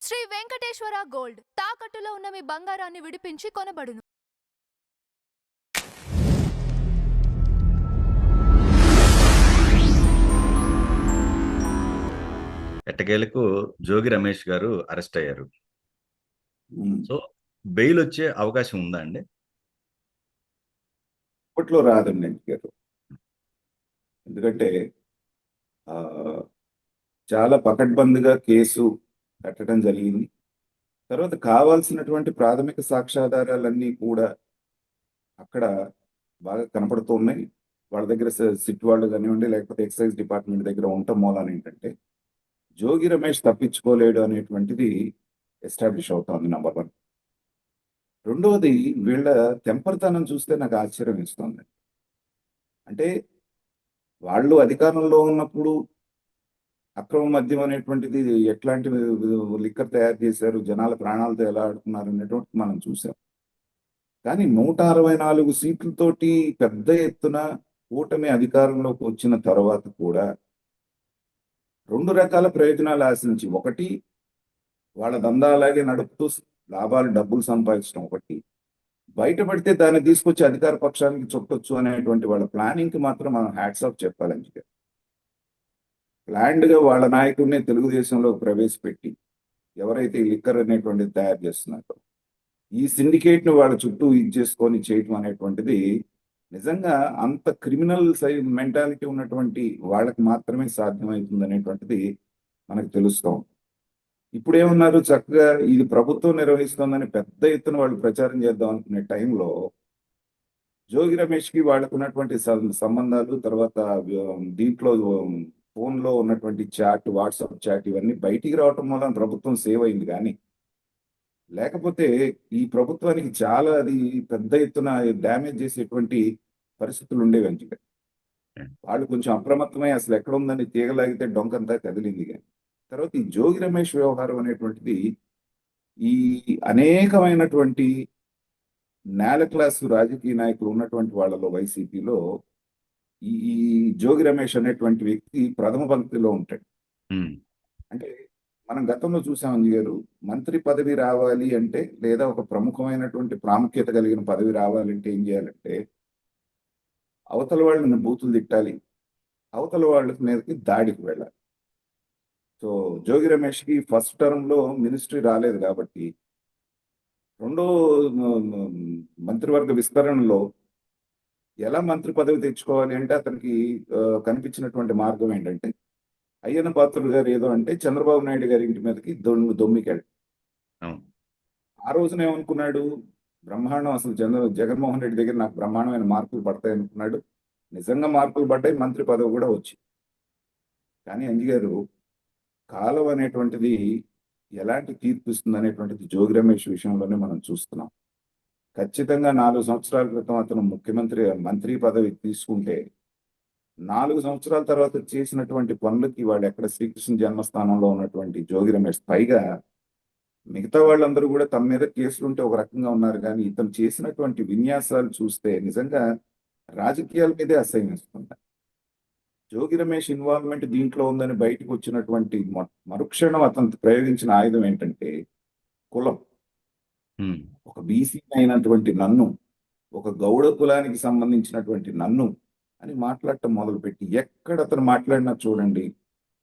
Shri Venkateswara gold తాకట్టులో ఉన్న మీ బంగారాన్ని విడిపించి కొనబడును. ఎట్టకేలకు జోగి రమేష్ గారు అరెస్ట్ అయ్యారు. ఉమ్. సో బెయిల్ వచ్చే అవకాశం ఉందా అండి? అప్పట్లో రాదండి గారు. ఎందుకంటే ఆ, చాలా పకడ్బందీగా కేసు కట్టడం జరిగింది. తర్వాత కావాల్సినటువంటి ప్రాథమిక సాక్ష్యాధారాలన్నీ కూడా అక్కడ బాగా కనపడుతూ ఉన్నాయి. వాళ్ళ దగ్గర సిట్ వాళ్ళు కానివ్వండి, లేకపోతే ఎక్సైజ్ డిపార్ట్మెంట్ దగ్గర ఉండటం మూలాన ఏంటంటే జోగి రమేష్ తప్పించుకోలేడు అనేటువంటిది ఎస్టాబ్లిష్ అవుతోంది. నంబర్ 1. రెండవది, వీళ్ళ తెంపరితనం చూస్తే నాకు ఆశ్చర్యం ఇస్తుంది. అంటే వాళ్ళు అధికారంలో ఉన్నప్పుడు అక్రమ మద్యం అనేటువంటిది ఎట్లాంటి లిక్కర్ తయారు చేశారు, జనాల ప్రాణాలతో ఎలా ఆడుతున్నారు అనేటువంటి మనం చూసాం. కానీ 164 సీట్లతోటి పెద్ద ఎత్తున కూటమి అధికారంలోకి వచ్చిన తర్వాత కూడా 2 రకాల ప్రయోజనాలు ఆశించి, ఒకటి వాళ్ళ దందా అలాగే నడుపుతూ లాభాలు డబ్బులు సంపాదించడం, ఒకటి బయటపడితే దాన్ని తీసుకొచ్చి అధికార పక్షానికి చుట్టొచ్చు అనేటువంటి వాళ్ళ ప్లానింగ్ కి మాత్రం మనం హ్యాట్స్ ఆఫ్ చెప్పాలని. ప్లాండ్ గా వాళ్ళ నాయకుడిని తెలుగుదేశంలో ప్రవేశపెట్టి ఎవరైతే ఈ లిక్కర్ అనేటువంటిది తయారు చేస్తున్నారో ఈ సిండికేట్ ను వాళ్ళ చుట్టూ చేసుకొని చేయటం అనేటువంటిది నిజంగా అంత క్రిమినల్ మెంటాలిటీ ఉన్నటువంటి వాళ్ళకి మాత్రమే సాధ్యమవుతుంది అనేటువంటిది మనకు తెలుస్తాం. ఇప్పుడేమన్నారు, చక్కగా ఇది ప్రభుత్వం నిర్వహిస్తోందని పెద్ద ఎత్తున వాళ్ళు ప్రచారం చేద్దాం అనుకునే టైంలో జోగి రమేష్ కి వాళ్ళకు ఉన్నటువంటి సంబంధాలు, తర్వాత దీంట్లో ఫోన్లో ఉన్నటువంటి చాట్, వాట్సాప్ చాట్ ఇవన్నీ బయటికి రావటం వల్ల ప్రభుత్వం సేవ్ అయింది. కానీ లేకపోతే ఈ ప్రభుత్వానికి చాలా అది పెద్ద ఎత్తున డ్యామేజ్ చేసేటువంటి పరిస్థితులు ఉండేవి. అంచుగా వాళ్ళు కొంచెం అప్రమత్తమై అసలు ఎక్కడ ఉందని తీగలాగితే డొంకంతా కదిలింది. కానీ తర్వాత ఈ జోగి రమేష్ వ్యవహారం అనేటువంటిది ఈ అనేకమైనటువంటి నేల క్లాసు రాజకీయ నాయకులు ఉన్నటువంటి వాళ్ళలో వైసీపీలో ఈ జోగి రమేష్ అనేటువంటి వ్యక్తి ప్రథమ పంక్తిలో ఉంటాడు. అంటే మనం గతంలో చూసాం అంజీ గారు, మంత్రి పదవి రావాలి అంటే లేదా ఒక ప్రముఖమైనటువంటి ప్రాముఖ్యత కలిగిన పదవి రావాలంటే ఏం చేయాలంటే అవతల వాళ్ళని బూతులు తిట్టాలి, అవతల వాళ్ళ మీదకి దాడికి వెళ్ళాలి. సో జోగి రమేష్ కి ఫస్ట్ టర్మ్ లో మినిస్ట్రీ రాలేదు కాబట్టి రెండో మంత్రివర్గ విస్తరణలో ఎలా మంత్రి పదవి తెచ్చుకోవాలి అంటే అతనికి కనిపించినటువంటి మార్గం ఏంటంటే అయ్యన్న పాత్రుడు గారు ఏదో అంటే చంద్రబాబు నాయుడు గారి ఇంటి మీదకి దొమ్మికాడు. ఆ రోజున ఏమనుకున్నాడు, బ్రహ్మాండం, అసలు జగన్మోహన్ రెడ్డి దగ్గర నాకు బ్రహ్మాండమైన మార్కులు పడతాయి అనుకున్నాడు. నిజంగా మార్కులు పడ్డాయి, మంత్రి పదవి కూడా వచ్చింది. కానీ అంజి గారు, కాలం అనేటువంటిది ఎలాంటి తీర్పు ఇస్తుంది అనేటువంటిది జోగి రమేష్ విషయంలోనే మనం చూస్తున్నాం. ఖచ్చితంగా 4 సంవత్సరాల క్రితం అతను మంత్రి పదవి తీసుకుంటే 4 సంవత్సరాల తర్వాత చేసినటువంటి పనులకి వాళ్ళు ఎక్కడ శ్రీకృష్ణ జన్మస్థానంలో ఉన్నటువంటి జోగి రమేష్, పైగా మిగతా వాళ్ళందరూ కూడా తమ మీద కేసులుంటే ఒక రకంగా ఉన్నారు. కానీ ఇతను చేసినటువంటి విన్యాసాలు చూస్తే నిజంగా రాజకీయాల మీదే అసహ్యం వేస్తుంది. జోగి రమేష్ ఇన్వాల్వ్మెంట్ దీంట్లో ఉందని బయటకు వచ్చినటువంటి మరుక్షణం అతను ప్రయోగించిన ఆయుధం ఏంటంటే కులం. ఒక బీసీ అయినటువంటి నన్ను, ఒక గౌడ కులానికి సంబంధించినటువంటి నన్ను అని మాట్లాడటం మొదలుపెట్టి ఎక్కడ అతను మాట్లాడినా చూడండి,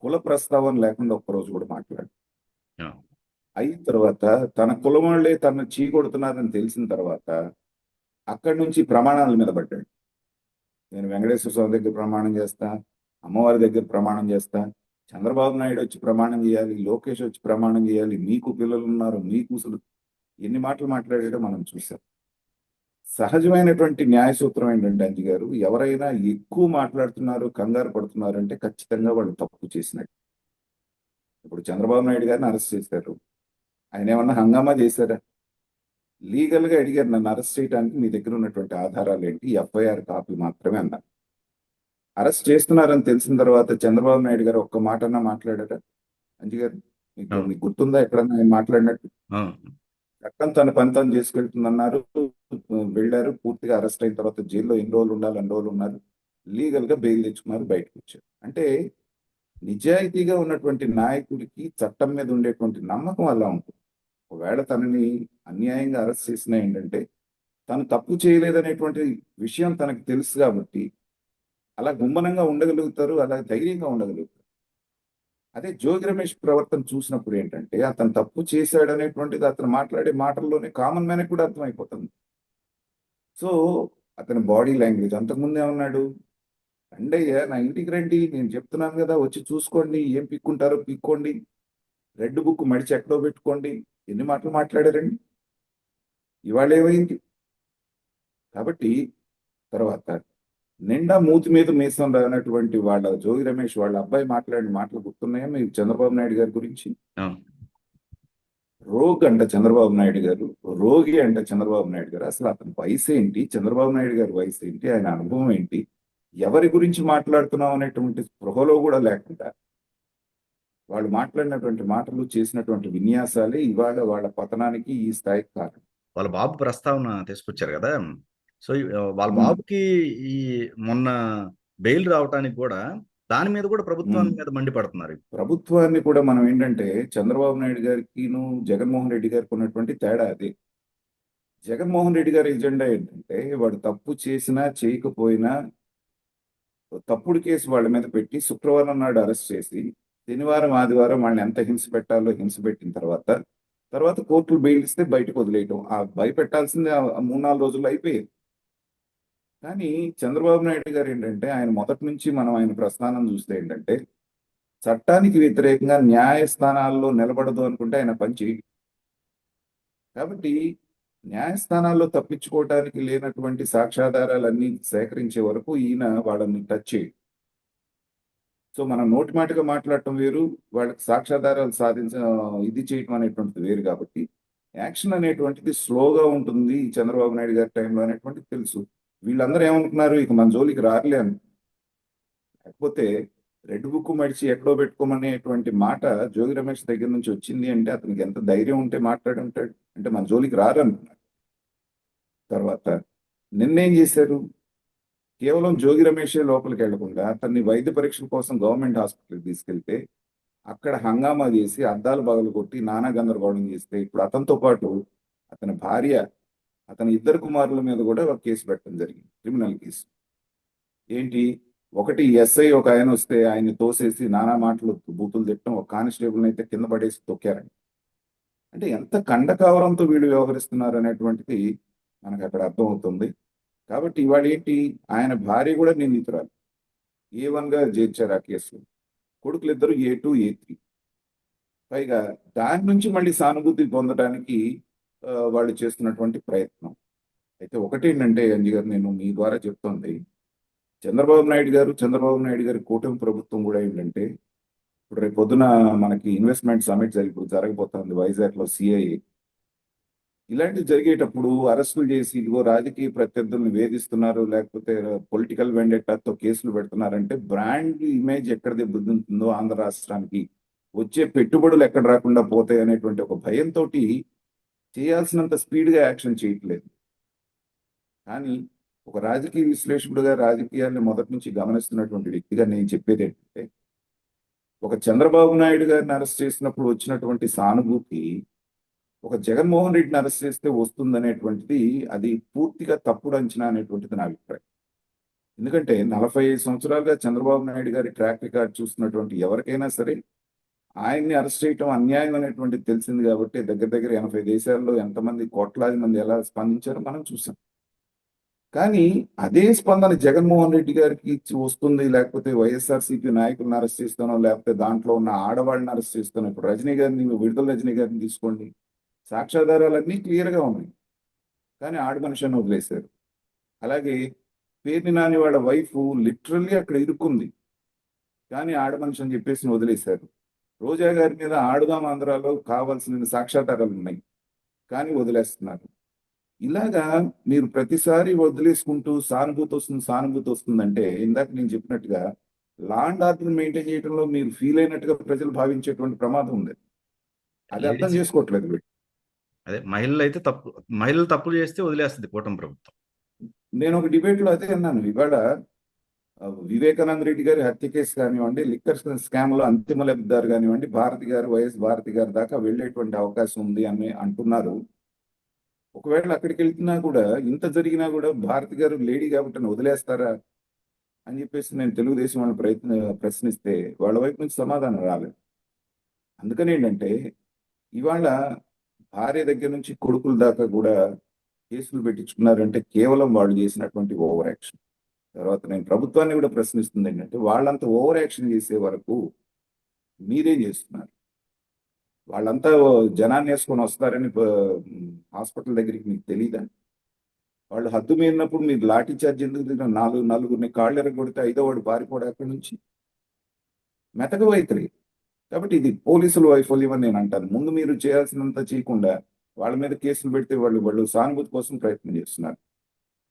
కుల ప్రస్తావన లేకుండా ఒక్కరోజు కూడా మాట్లాడు. అయిన తర్వాత తన కులం వాళ్ళే తనను చీకొడుతున్నారని తెలిసిన తర్వాత అక్కడి నుంచి ప్రమాణాల మీద పడ్డాడు. నేను వెంకటేశ్వర స్వామి దగ్గర ప్రమాణం చేస్తా, అమ్మవారి దగ్గర ప్రమాణం చేస్తా, చంద్రబాబు నాయుడు వచ్చి ప్రమాణం చేయాలి, లోకేష్ వచ్చి ప్రమాణం చేయాలి, మీకు పిల్లలు ఉన్నారు, మీకు ఎన్ని మాటలు మాట్లాడాడో మనం చూసాం. సహజమైనటువంటి న్యాయ సూత్రం ఏంటంటే అంజి గారు, ఎవరైనా ఎక్కువ మాట్లాడుతున్నారు, కంగారు పడుతున్నారు అంటే ఖచ్చితంగా వాళ్ళు తప్పు చేసినట్టు. ఇప్పుడు చంద్రబాబు నాయుడు గారిని అరెస్ట్ చేశారు, ఆయన ఏమన్నా హంగామా చేశారా? లీగల్ గా అడిగారు, నన్ను అరెస్ట్ చేయడానికి మీ దగ్గర ఉన్నటువంటి ఆధారాలు ఏంటి, ఎఫ్ఐఆర్ కాపీ మాత్రమే అన్నారు. అరెస్ట్ చేస్తున్నారని తెలిసిన తర్వాత చంద్రబాబు నాయుడు గారు ఒక్క మాటన్నా మాట్లాడారా అంజి గారు? మీకు గుర్తుందా ఎక్కడన్నా ఆయన మాట్లాడినట్టు? చట్టం తన పని తను చేసుకెళ్తుందన్నారు, వెళ్ళారు, పూర్తిగా అరెస్ట్ అయిన తర్వాత జైల్లో ఎన్ని రోజులు ఉండాలి అన్ని రోజులు ఉన్నారు, లీగల్ గా బెయిల్ తెచ్చుకున్నారు, బయటకు వచ్చారు. అంటే నిజాయితీగా ఉన్నటువంటి నాయకుడికి చట్టం మీద ఉండేటువంటి నమ్మకం అలా ఉంటుంది. ఒకవేళ తనని అన్యాయంగా అరెస్ట్ చేసినా ఏంటంటే తను తప్పు చేయలేదనేటువంటి విషయం తనకు తెలుసు కాబట్టి అలా గుమ్మనంగా ఉండగలుగుతారు, అలా ధైర్యంగా ఉండగలుగుతారు. అదే జోగి రమేష్ ప్రవర్తన చూసినప్పుడు ఏంటంటే అతను తప్పు చేశాడనేటువంటిది అతను మాట్లాడే మాటల్లోనే కామన్ మ్యాన్ కూడా అర్థమైపోతుంది. సో అతని బాడీ లాంగ్వేజ్ అంతకుముందు ఏమన్నాడు, రండి అయ్యా నా ఇంటికి రండి, నేను చెప్తున్నాను కదా, వచ్చి చూసుకోండి, ఏం పిక్కుంటారో పిక్కోండి, రెడ్ బుక్ మడిచి ఎక్కడో పెట్టుకోండి, ఎన్ని మాటలు మాట్లాడారండి. ఇవాళ ఏమైంది? కాబట్టి తర్వాత నిండా మూతి మీద మీసం రానటువంటి వాళ్ళ జోగి రమేష్ వాళ్ళ అబ్బాయి మాట్లాడిన మాటలు గుర్తున్నాయా మీకు చంద్రబాబు నాయుడు గారి గురించి? అవును. రోగ్ అంట చంద్రబాబు నాయుడు గారు, రోగి అంట చంద్రబాబు నాయుడు గారు. అసలు అతని వయసు ఏంటి, చంద్రబాబు నాయుడు గారి వయసు ఏంటి, ఆయన అనుభవం ఏంటి, ఎవరి గురించి మాట్లాడుతున్నాం అనేటువంటి స్పృహలో కూడా లేకుండా వాళ్ళు మాట్లాడినటువంటి మాటలు, చేసినటువంటి విన్యాసాలే ఇవాళ వాళ్ళ పతనానికి ఈ స్థాయికి కారణం. వాళ్ళ బాబు ప్రస్తావన తీసుకొచ్చారు కదా. సో వాళ్ళ ఉమ్, బాబుకి ఈ మొన్న బెయిల్ రావటానికి కూడా దాని మీద కూడా ప్రభుత్వం ఉమ్. మీద మండిపడుతున్నారు. ప్రభుత్వాన్ని కూడా మనం ఏంటంటే చంద్రబాబు నాయుడు గారికిను జగన్మోహన్ రెడ్డి గారికి ఉన్నటువంటి తేడా అది. జగన్మోహన్ రెడ్డి గారి ఎజెండా ఏంటంటే వాడు తప్పు చేసినా చేయకపోయినా తప్పుడు కేసు వాళ్ళ మీద పెట్టి శుక్రవారం నాడు అరెస్ట్ చేసి శనివారం ఆదివారం వాళ్ళని ఎంత హింస పెట్టాలో హింస పెట్టిన తర్వాత తర్వాత కోర్టులు బెయిల్ ఇస్తే బయటకు వదిలేయటం. ఆ భయపెట్టాల్సింది ఆ 3-4 రోజుల్లో అయిపోయేది. కానీ చంద్రబాబు నాయుడు గారు ఏంటంటే ఆయన మొదటి నుంచి మనం ఆయన ప్రస్థానం చూస్తే ఏంటంటే చట్టానికి వ్యతిరేకంగా న్యాయస్థానాల్లో నిలబడదు అనుకుంటే ఆయన పని చేయడు. కాబట్టి న్యాయస్థానాల్లో తప్పించుకోవడానికి లేనటువంటి సాక్ష్యాధారాలన్నీ సేకరించే వరకు ఈయన వాళ్ళని టచ్ చేయడు. సో మనం నోటి మాటగా మాట్లాడటం వేరు, వాళ్ళకి సాక్ష్యాధారాలు ఇది చేయటం అనేటువంటిది వేరు. కాబట్టి యాక్షన్ అనేటువంటిది స్లోగా ఉంటుంది ఈ చంద్రబాబు నాయుడు గారి టైంలో అనేటువంటిది తెలుసు. వీళ్ళందరూ ఏమనుకున్నారు, ఇక మన జోలికి రారులే అని. లేకపోతే రెడ్ బుక్ మడిచి ఎక్కడో పెట్టుకోమనేటువంటి మాట జోగి రమేష్ దగ్గర నుంచి వచ్చింది అంటే అతనికి ఎంత ధైర్యం ఉంటే మాట్లాడి ఉంటాడు, అంటే మన జోలికి రారు అనుకున్నాడు. తర్వాత నిన్నేం చేశారు, కేవలం జోగి రమేషే లోపలికి వెళ్లకుండా అతన్ని వైద్య పరీక్షల కోసం గవర్నమెంట్ హాస్పిటల్కి తీసుకెళ్తే అక్కడ హంగామా చేసి అద్దాలు బగలు కొట్టి నానా గందరగోళం చేస్తే ఇప్పుడు అతనితో పాటు అతని భార్య, అతని 2 కుమారుల మీద కూడా ఒక కేసు పెట్టడం జరిగింది, క్రిమినల్ కేసు. ఏంటి, ఒకటి ఎస్ఐ ఒక ఆయన వస్తే ఆయన్ని తోసేసి నానా మాటలు బూతులు తిట్టడం, ఒక కానిస్టేబుల్ అయితే కింద పడేసి తొక్కారండి. అంటే ఎంత కండకావరంతో వీళ్ళు వ్యవహరిస్తున్నారు అనేటువంటిది మనకు అక్కడ అర్థమవుతుంది. కాబట్టి ఇవాళ ఏంటి, ఆయన భార్య కూడా నిందితురాలు, A1 గా చేర్చారు ఆ కేసులో. కొడుకులు ఇద్దరు A2, A3. పైగా దాని నుంచి మళ్ళీ సానుభూతి పొందడానికి వాళ్ళు చేస్తున్నటువంటి ప్రయత్నం. అయితే ఒకటేంటంటే అంజీ గారు, నేను మీ ద్వారా చెప్తోంది, చంద్రబాబు నాయుడు గారి కూటమి ప్రభుత్వం కూడా ఏంటంటే ఇప్పుడు రేపు పొద్దున మనకి ఇన్వెస్ట్మెంట్ సమిట్ జరగబోతోంది వైజాగ్లో, సిఐఏ. ఇలాంటివి జరిగేటప్పుడు అరెస్టులు చేసి ఇదిగో రాజకీయ ప్రత్యర్థులను వేధిస్తున్నారు, లేకపోతే పొలిటికల్ వెండెట్టాతో కేసులు పెడుతున్నారంటే బ్రాండ్ ఇమేజ్ ఎక్కడ దెబ్బతింటుందో ఆంధ్ర రాష్ట్రానికి, వచ్చే పెట్టుబడులు ఎక్కడ రాకుండా పోతాయి అనేటువంటి ఒక భయంతో చేయాల్సినంత స్పీడ్గా యాక్షన్ చేయట్లేదు. కానీ ఒక రాజకీయ విశ్లేషకుడుగా రాజకీయాన్ని మొదటి నుంచి గమనిస్తున్నటువంటి వ్యక్తిగా నేను చెప్పేది ఏంటంటే, ఒక చంద్రబాబు నాయుడు గారిని అరెస్ట్ చేసినప్పుడు వచ్చినటువంటి సానుభూతి ఒక జగన్మోహన్ రెడ్డిని అరెస్ట్ చేస్తే వస్తుందనేటువంటిది అది పూర్తిగా తప్పుడు అంచనా అనేటువంటిది నా అభిప్రాయం. ఎందుకంటే 45 సంవత్సరాలుగా చంద్రబాబు నాయుడు గారి ట్రాక్ రికార్డ్ చూస్తున్నటువంటి ఎవరికైనా సరే ఆయన్ని అరెస్ట్ చేయటం అన్యాయం అనేటువంటిది తెలిసింది. కాబట్టి దగ్గర దగ్గర 80 దేశాల్లో ఎంతమంది, కోట్లాది మంది ఎలా స్పందించారో మనం చూసాం. కానీ అదే స్పందన జగన్మోహన్ రెడ్డి గారికి వస్తుంది, లేకపోతే వైఎస్ఆర్సీపీ నాయకులను అరెస్ట్ చేస్తానో, లేకపోతే దాంట్లో ఉన్న ఆడవాళ్ళని అరెస్ట్ చేస్తానో. ఇప్పుడు రజనీ గారిని, విడుదల రజనీ గారిని తీసుకోండి, సాక్ష్యాధారాలన్నీ క్లియర్గా ఉన్నాయి, కానీ ఆడ మనిషిని వదిలేశారు. అలాగే పేర్ని నాని వాళ్ళ వైఫ్ లిటరల్లీ అక్కడ ఇరుక్కుంది, కానీ ఆడ మనిషి అని చెప్పేసి వదిలేశారు. రోజా గారి మీద ఆడుదాం ఆంధ్రాలో కావాల్సిన సాక్ష్యాధారాలు ఉన్నాయి, కానీ వదిలేస్తున్నారు. ఇలాగా మీరు ప్రతిసారి వదిలేసుకుంటూ సానుభూతి వస్తుందంటే ఇందాక నేను చెప్పినట్టుగా లా అండ్ ఆర్డర్ మెయింటైన్ చేయడంలో మీరు ఫీల్ అయినట్టుగా ప్రజలు భావించేటువంటి ప్రమాదం ఉంది. అది అర్థం లేడీస్ చేసుకోవట్లేదు వీళ్ళు. అదే మహిళలు తప్పులు చేస్తే వదిలేస్తుంది కూటమి ప్రభుత్వం. నేను ఒక డిబేట్లో అదే అన్నాను, ఇవాళ వివేకానంద రెడ్డి గారి హత్య కేసు కానివ్వండి, లిక్కర్ స్కామ్ లో అంతిమ లబ్ధిదారు కానివ్వండి, భారతి గారు, వైఎస్ భారతి గారి దాకా వెళ్ళేటువంటి అవకాశం ఉంది అని అంటున్నారు. ఒకవేళ అక్కడికి వెళ్తున్నా కూడా, ఇంత జరిగినా కూడా భారతి గారు లేడీ కాబట్టి వదిలేస్తారా అని చెప్పేసి నేను తెలుగుదేశం వాళ్ళు ప్రశ్నిస్తే వాళ్ళ వైపు నుంచి సమాధానం రాలేదు. అందుకని ఏంటంటే ఇవాళ భార్య దగ్గర నుంచి కొడుకుల దాకా కూడా కేసులు పెట్టించుకున్నారంటే కేవలం వాళ్ళు చేసినటువంటి ఓవర్ యాక్షన్. తర్వాత నేను ప్రభుత్వాన్ని కూడా ప్రశ్నిస్తుంది ఏంటంటే, వాళ్ళంతా ఓవర్ యాక్షన్ చేసే వరకు మీరేం చేస్తున్నారు? వాళ్ళంతా జనాన్ని వేసుకొని వస్తారని హాస్పిటల్ దగ్గరికి మీకు తెలియదా? వాళ్ళు హద్దు మీరినప్పుడు మీరు లాఠీ చార్జ్ ఎందుకు దిగిన? నలుగురిని కాళ్ళు ఎరగొడితే ఐదో వాడు పారిపోవడం అక్కడి నుంచి మెతక వైఖరి. కాబట్టి ఇది పోలీసుల వైఫల్యం అని నేను అంటాను. ముందు మీరు చేయాల్సినంత చేయకుండా వాళ్ళ మీద కేసులు పెడితే వాళ్ళు సానుభూతి కోసం ప్రయత్నం చేస్తున్నారు.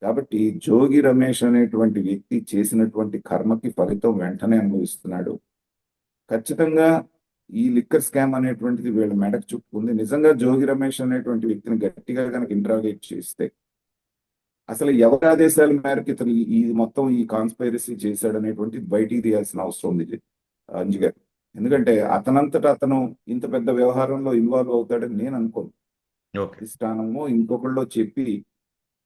కాబట్టి జోగి రమేష్ అనేటువంటి వ్యక్తి చేసినటువంటి కర్మకి ఫలితం వెంటనే అనుభవిస్తున్నాడు. ఖచ్చితంగా ఈ లిక్కర్ స్కామ్ అనేటువంటిది వీళ్ళ మెడకు చుట్టుకుంది. నిజంగా జోగి రమేష్ అనేటువంటి వ్యక్తిని గట్టిగా కనుక ఇంట్రాగేట్ చేస్తే అసలు ఎవరి ఆదేశాల మేరకు ఇతను ఈ మొత్తం ఈ కాన్స్పైరసీ చేశాడు అనేటువంటిది బయటికి తీయాల్సిన అవసరం ఉంది అంజి గారు. ఎందుకంటే అతనంతటా అతను ఇంత పెద్ద వ్యవహారంలో ఇన్వాల్వ్ అవుతాడని నేను అనుకోను. ఓకే. అధిష్టానమో ఇంకొకళ్ళో చెప్పి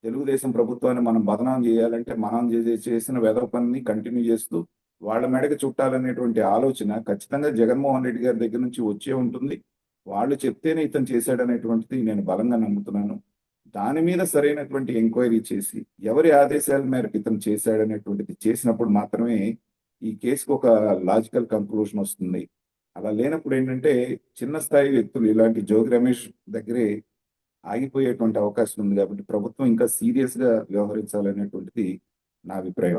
తెలుగుదేశం ప్రభుత్వాన్ని మనం బదనాం చేయాలంటే మనం చేసిన వెధవ పనిని కంటిన్యూ చేస్తూ వాళ్ళ మెడకు చుట్టాలనేటువంటి ఆలోచన ఖచ్చితంగా జగన్మోహన్ రెడ్డి గారి దగ్గర నుంచి వచ్చే ఉంటుంది. వాళ్ళు చెప్తేనే ఇతను చేశాడనేటువంటిది నేను బలంగా నమ్ముతున్నాను. దాని మీద సరైనటువంటి ఎంక్వైరీ చేసి ఎవరి ఆదేశాల మేరకు ఇతను చేశాడనేటువంటిది చేసినప్పుడు మాత్రమే ఈ కేసుకు ఒక లాజికల్ కంక్లూషన్ వస్తుంది. అలా లేనప్పుడు ఏంటంటే చిన్న స్థాయి వ్యక్తులు ఇలాంటి జోగి రమేష్ దగ్గరే ఆగిపోయేటువంటి అవకాశం ఉంది. కాబట్టి ప్రభుత్వం ఇంకా సీరియస్ గా వ్యవహరించాలనేటువంటిది నా అభిప్రాయం.